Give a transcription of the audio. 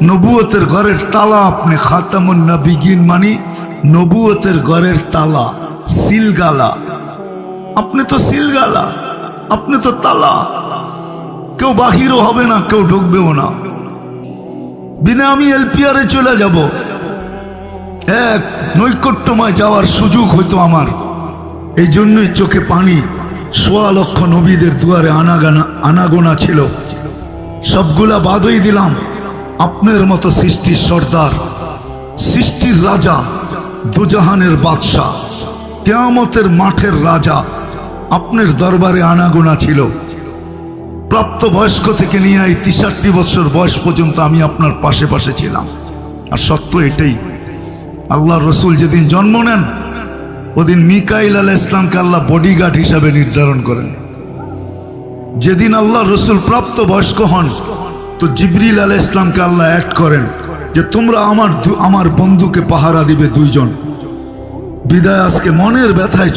নবুয়তের ঘরের তালা আপনি, খাতামুন নবিয়িন মানে নবুয়তের ঘরের তালা, সিলগালা। আপনি তো সিলগালা, আপনি তো তালা। কেউ বাহিরও হবে না, কেউ ঢুকবেও না। বিনা আমি এলপিআরে চলে যাব, এক নৈকট্যময় যাওয়ার সুযোগ হইতো আমার। এই জন্যই চোখে পানি। ১৬ লক্ষ নবীদের দুয়ারে আনাগোনা ছিল, সবগুলা বাদই দিলাম। আপনার মতো সৃষ্টির সর্দার, সৃষ্টির রাজা, দুজাহানের বাদশাহ, কিয়ামতের মাঠের রাজা, আপনার দরবারে আনাগোনা ছিল। প্রাপ্ত বয়স্ক থেকে নিয়ে এই ৬৩ বছর বয়স পর্যন্ত আমি আপনার পাশে পাশে ছিলাম। আর সত্য এটাই, আল্লাহ রসুল যেদিন জন্ম নেন ওদিন মিকাইল আলাইহিস সালামকে আল্লাহ বডিগার্ড হিসাবে নির্ধারণ করেন। যেদিন আল্লাহ রসুল প্রাপ্ত বয়স্ক হন তো জিবরিল আলাইহিস সালামকে আল্লাহ অ্যাড করেন যে তোমরা আমার বন্ধুকে পাহারা দিবে ২ জন। বিদায় আজকে মনের ব্যথায়